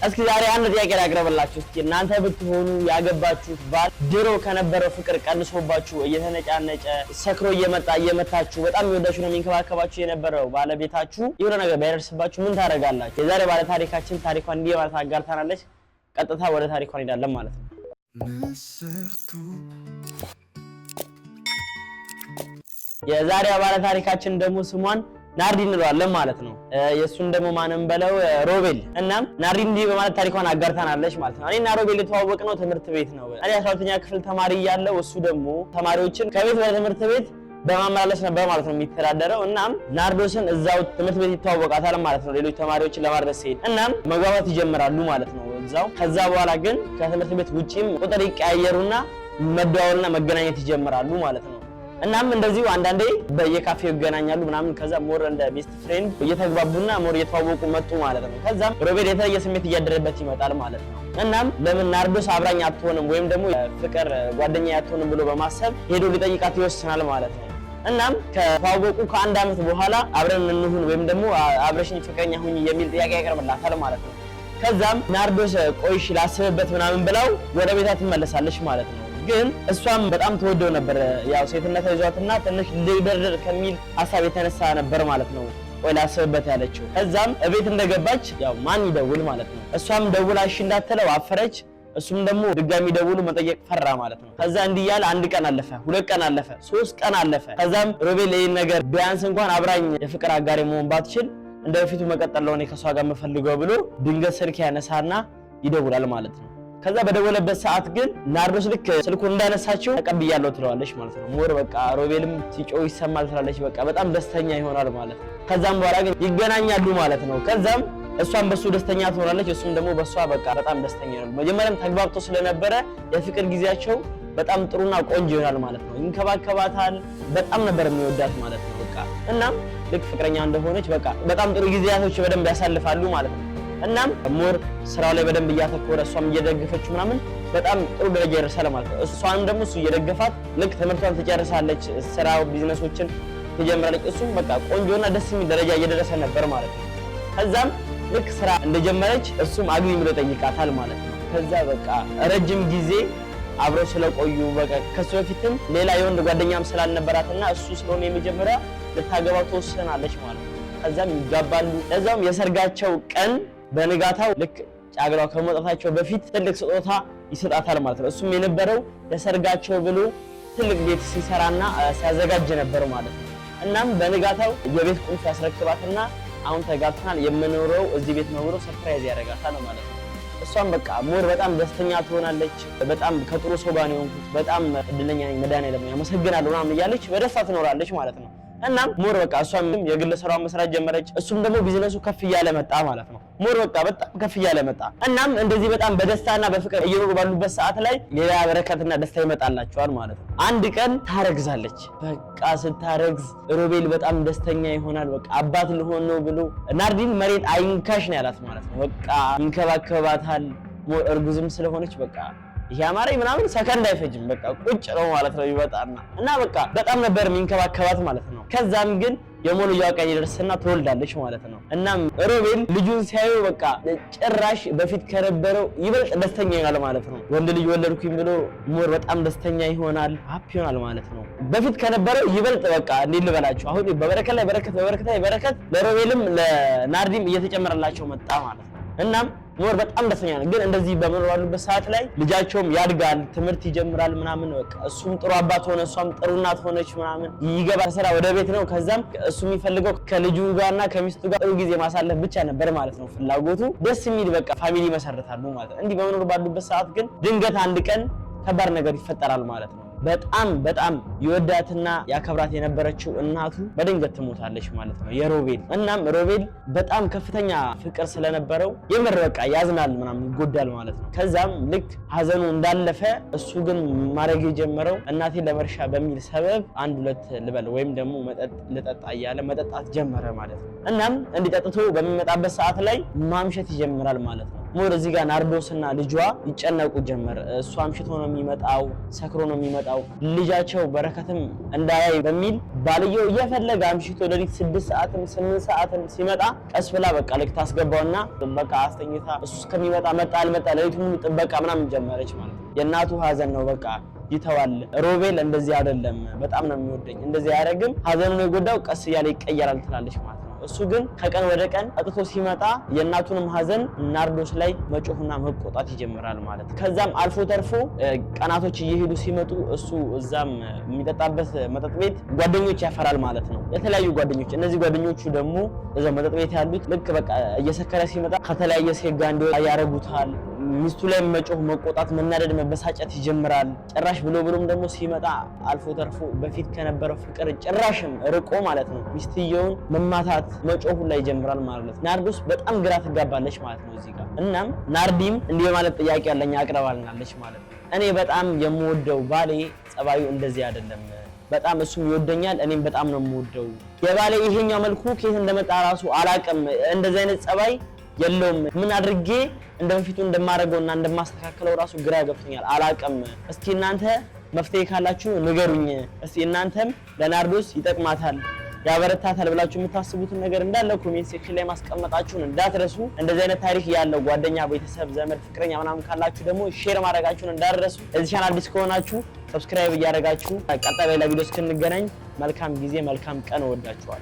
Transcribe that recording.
እስኪ ዛሬ አንድ ጥያቄ ላቅርብላችሁ። እስኪ እናንተ ብትሆኑ ያገባችሁት ባል ድሮ ከነበረው ፍቅር ቀንሶባችሁ እየተነጫነጨ ሰክሮ እየመጣ እየመታችሁ በጣም ይወዳችሁ ነው የሚንከባከባችሁ የነበረው ባለቤታችሁ የሆነ ነገር ባይደርስባችሁ ምን ታደርጋላችሁ? የዛሬ ባለ ታሪካችን ታሪኳን እንዲህ ማለት አጋርታናለች። ቀጥታ ወደ ታሪኳን እንሄዳለን ማለት ነው። የዛሬ ባለ ታሪካችን ደግሞ ስሟን ናርዲ እንለዋለን ማለት ነው። የሱን ደግሞ ማንም በለው ሮቤል። እናም ናርዲ እንዲህ በማለት ታሪኳን አጋርታናለች ማለት ነው። እኔና ሮቤል የተዋወቅነው ትምህርት ቤት ነው። እኔ 12ኛ ክፍል ተማሪ እያለሁ እሱ ደግሞ ተማሪዎችን ከቤት ወደ ትምህርት ቤት በማመላለስ ነበር ማለት ነው የሚተዳደረው። እናም ናርዶስን እዛው ትምህርት ቤት ይተዋወቃታል ማለት ነው ሌሎች ተማሪዎችን ለማድረስ ሲሄድ። እናም መግባባት ይጀምራሉ ማለት ነው እዛው። ከዛ በኋላ ግን ከትምህርት ቤት ውጪም ቁጥር ይቀያየሩና መደዋወልና መገናኘት ይጀምራሉ ማለት ነው። እናም እንደዚሁ አንዳንዴ በየካፌው ይገናኛሉ ምናምን። ከዛ ሞር እንደ ቤስት ፍሬንድ እየተግባቡና ሞር እየተዋወቁ መጡ ማለት ነው። ከዛም ሮቤል የተለየ ስሜት እያደረበት ይመጣል ማለት ነው። እናም ለምን ናርዶስ አብራኝ አትሆንም ወይም ደግሞ ፍቅር ጓደኛ አትሆንም ብሎ በማሰብ ሄዶ ሊጠይቃት ይወስናል ማለት ነው። እናም ከተዋወቁ ከአንድ ዓመት በኋላ አብረን እንሁን ወይም ደግሞ አብረሽኝ ፍቅረኛ ሁኚ የሚል ጥያቄ ያቀርብላታል ማለት ነው። ከዛም ናርዶስ ቆይሽ ላስብበት ምናምን ብላው ወደ ቤቷ ትመለሳለች ማለት ነው። ግን እሷም በጣም ተወደው ነበር ያው ሴትነቷ ይዟትና ትንሽ ልደርደር ከሚል ሐሳብ የተነሳ ነበር ማለት ነው ወይ ላስብበት ያለችው። ከዛም እቤት እንደገባች ያው ማን ይደውል ማለት ነው። እሷም ደውላ እሺ እንዳትለው አፈረች። እሱም ደግሞ ድጋሚ ደውሉ መጠየቅ ፈራ ማለት ነው። ከዛ እንዲህ ያለ አንድ ቀን አለፈ፣ 2 ቀን አለፈ፣ 3 ቀን አለፈ። ከዛም ሮቤል ይሄን ነገር ቢያንስ እንኳን አብራኝ የፍቅር አጋሪ መሆን ባትችል እንደ በፊቱ መቀጠል ነው እኔ ከሷ ጋር የምፈልገው ብሎ ድንገት ስልክ ያነሳና ይደውላል ማለት ነው። ከዛ በደወለበት ሰዓት ግን ናርዶስ ልክ ስልኩን እንዳነሳችው ተቀብያለሁ ትለዋለች ማለት ነው። ሞር በቃ ሮቤልም ሲጮህ ይሰማል ትላለች። በቃ በጣም ደስተኛ ይሆናል ማለት ነው። ከዛም በኋላ ግን ይገናኛሉ ማለት ነው። ከዛም እሷም በሱ ደስተኛ ትሆናለች፣ እሱም ደግሞ በሷ በቃ በጣም ደስተኛ ይሆናል። መጀመሪያም ተግባብቶ ስለነበረ የፍቅር ጊዜያቸው በጣም ጥሩና ቆንጆ ይሆናል ማለት ነው። ይንከባከባታል፣ በጣም ነበር የሚወዳት ማለት ነው። በቃ እናም ልክ ፍቅረኛ እንደሆነች በቃ በጣም ጥሩ ጊዜያቶች በደንብ ያሳልፋሉ ማለት ነው። እናም ሞር ስራው ላይ በደንብ እያተኮረ እሷም እየደገፈችው ምናምን በጣም ጥሩ ደረጃ ይደርሳል ማለት ነው። እሷንም ደግሞ እሱ እየደገፋት ልክ ትምህርቷን ትጨርሳለች፣ ስራው ቢዝነሶችን ትጀምራለች። እሱም በቃ ቆንጆና ደስ የሚል ደረጃ እየደረሰ ነበር ማለት ነው። ከዛም ልክ ስራ እንደጀመረች እሱም አግቢ ብሎ ጠይቃታል ማለት ነው። ከዛ በቃ ረጅም ጊዜ አብረው ስለቆዩ በቃ ከሱ በፊትም ሌላ የወንድ ጓደኛም ስላልነበራትና እሱ ስለሆነ የመጀመሪያ ልታገባው ተወስናለች ማለት ነው። ከዛም ይጋባሉ። ለዛውም የሰርጋቸው ቀን በንጋታው ልክ ጫግላው ከመውጣታቸው በፊት ትልቅ ስጦታ ይሰጣታል ማለት ነው። እሱም የነበረው ለሰርጋቸው ብሎ ትልቅ ቤት ሲሰራና ሲያዘጋጅ ነበር ማለት ነው። እናም በንጋታው የቤት ቁልፍ ያስረክባትና አሁን ተጋብተናል የምኖረው እዚህ ቤት ነው ብሎ ሰርፕራይዝ ያደርጋታል ማለት ነው። እሷም በቃ ሞር በጣም ደስተኛ ትሆናለች። በጣም ከጥሩ ሰው ጋር ነው የሆንኩት፣ በጣም እድለኛ ነኝ፣ መድኃኒዓለም ያመሰግናለሁ ምናምን እያለች በደስታ ትኖራለች ማለት ነው። እናም ሞር በቃ እሷም የግል ስራውን መስራት ጀመረች። እሱም ደግሞ ቢዝነሱ ከፍ እያለ መጣ ማለት ነው። ሞር በቃ በጣም ከፍ እያለ መጣ። እናም እንደዚህ በጣም በደስታና በፍቅር እየኖሩ ባሉበት ሰዓት ላይ ሌላ በረከትና ደስታ ይመጣላቸዋል ማለት ነው። አንድ ቀን ታረግዛለች። በቃ ስታረግዝ ሮቤል በጣም ደስተኛ ይሆናል። በቃ አባት ልሆን ነው ብሎ ናርዲን መሬት አይንካሽ ነው ያላት ማለት ነው። በቃ ይንከባከባታል። ሞር እርጉዝም ስለሆነች በቃ ይሄ አማረኝ ምናምን ሰከንድ አይፈጅም። በቃ ቁጭ ነው ማለት ነው ይወጣና እና በቃ በጣም ነበር የሚንከባከባት ማለት ነው። ከዛም ግን የሞልያው ቀን ይደርስና ትወልዳለች ማለት ነው። እናም ሮቤል ልጁን ሲያዩ በቃ ጭራሽ በፊት ከነበረው ይበልጥ ደስተኛ ይሆናል ማለት ነው። ወንድ ልጅ ወለድኩኝ ብሎ ሞር በጣም ደስተኛ ይሆናል፣ ሃፒ ይሆናል ማለት ነው። በፊት ከነበረው ይበልጥ በቃ እንዴት ልበላችሁ አሁን በበረከት ላይ በረከት በበረከት ላይ በረከት ለሮቤልም ለናርዲም እየተጨመረላቸው መጣ ማለት ነው። እናም ሞር በጣም ደስተኛ ነው። ግን እንደዚህ በመኖር ባሉበት ሰዓት ላይ ልጃቸውም ያድጋል፣ ትምህርት ይጀምራል ምናምን በቃ እሱም ጥሩ አባት ሆነ፣ እሷም ጥሩ እናት ሆነች ምናምን ይገባል ስራ ወደ ቤት ነው። ከዛም እሱ የሚፈልገው ከልጁ ጋርና ከሚስቱ ጋር ጥሩ ጊዜ ማሳለፍ ብቻ ነበር ማለት ነው ፍላጎቱ። ደስ የሚል በቃ ፋሚሊ መሰረታሉ ማለት ነው። እንዲህ በመኖር ባሉበት ሰዓት ግን ድንገት አንድ ቀን ከባድ ነገር ይፈጠራል ማለት ነው። በጣም ይወዳትና ያከብራት የነበረችው እናቱ በድንገት ትሞታለች ማለት ነው የሮቤል። እናም ሮቤል በጣም ከፍተኛ ፍቅር ስለነበረው የምር በቃ ያዝናል ምናምን ይጎዳል ማለት ነው። ከዛም ልክ ሀዘኑ እንዳለፈ እሱ ግን ማድረግ የጀመረው እናቴን ለመርሻ በሚል ሰበብ 1-2 ልበል ወይም ደግሞ መጠጥ ልጠጣ እያለ መጠጣት ጀመረ ማለት ነው። እናም እንዲጠጥቶ በሚመጣበት ሰዓት ላይ ማምሸት ይጀምራል ማለት ነው። ሞር እዚህ ጋር ናርዶስና ልጇ ይጨነቁ ጀመር። እሱ አምሽቶ ነው የሚመጣው፣ ሰክሮ ነው የሚመጣው፣ ልጃቸው በረከትም እንዳያይ በሚል ባልየው እየፈለገ አምሽቶ ሌሊት 6 ሰዓትም 8 ሰዓትም ሲመጣ ቀስ ብላ በቃ ልክ ታስገባውና በቃ አስተኝታ እሱ እስከሚመጣ መጣ አልመጣ ሌሊቱን ሙሉ ጥበቃ ምናምን ጀመረች ማለት ነው። የእናቱ ሀዘን ነው በቃ ይተዋል። ሮቤል እንደዚህ አይደለም፣ በጣም ነው የሚወደኝ፣ እንደዚህ አያደርግም፣ ሀዘኑን የጎዳው ቀስ እያለ ይቀየራል ትላለች ማለት ነው። እሱ ግን ከቀን ወደ ቀን አጥቶ ሲመጣ የእናቱንም ሀዘን ናርዶስ ላይ መጮህና መቆጣት ይጀምራል ማለት ነው። ከዛም አልፎ ተርፎ ቀናቶች እየሄዱ ሲመጡ እሱ እዛም የሚጠጣበት መጠጥ ቤት ጓደኞች ያፈራል ማለት ነው፣ የተለያዩ ጓደኞች። እነዚህ ጓደኞቹ ደግሞ እዛው መጠጥ ቤት ያሉት ልክ በቃ እየሰከረ ሲመጣ ከተለያየ ሴት ጋር እንዲወጣ ያረጉታል። ሚስቱ ላይ መጮህ፣ መቆጣት፣ መናደድ፣ መበሳጨት ይጀምራል። ጭራሽ ብሎም ደግሞ ሲመጣ አልፎ ተርፎ በፊት ከነበረው ፍቅር ጭራሽም ርቆ ማለት ነው ሚስትየውን መማታት መጮሁ ላይ ይጀምራል ማለት ነው። ናርዶስ በጣም ግራ ትጋባለች ማለት ነው እዚህ ጋር። እናም ናርዲም እንዲህ ማለት ጥያቄ ያለኝ አቅርባልናለች ማለት ነው። እኔ በጣም የምወደው ባሌ ጸባዩ እንደዚህ አይደለም፣ በጣም እሱም ይወደኛል፣ እኔም በጣም ነው የምወደው። የባሌ ይሄኛው መልኩ ከየት እንደመጣ ራሱ አላቅም፣ እንደዚህ አይነት ጸባይ የለውም። ምን አድርጌ እንደበፊቱ እንደማረገውና እንደማስተካከለው ራሱ ግራ ገብቶኛል፣ አላቅም። እስኪ እናንተ መፍትሄ ካላችሁ ንገሩኝ። እስኪ እናንተም ለናርዶስ ይጠቅማታል ያበረታታል ብላችሁ የምታስቡትን ነገር እንዳለ ኮሜንት ሴክሽን ላይ ማስቀመጣችሁን እንዳትረሱ። እንደዚህ አይነት ታሪክ ያለው ጓደኛ፣ ቤተሰብ፣ ዘመድ፣ ፍቅረኛ ምናምን ካላችሁ ደግሞ ሼር ማድረጋችሁን እንዳትረሱ። እዚህ ቻናል አዲስ ከሆናችሁ ሰብስክራይብ እያደረጋችሁ ቀጣይ በሌላ ቪዲዮ እስክንገናኝ መልካም ጊዜ መልካም ቀን። እወዳችኋለሁ።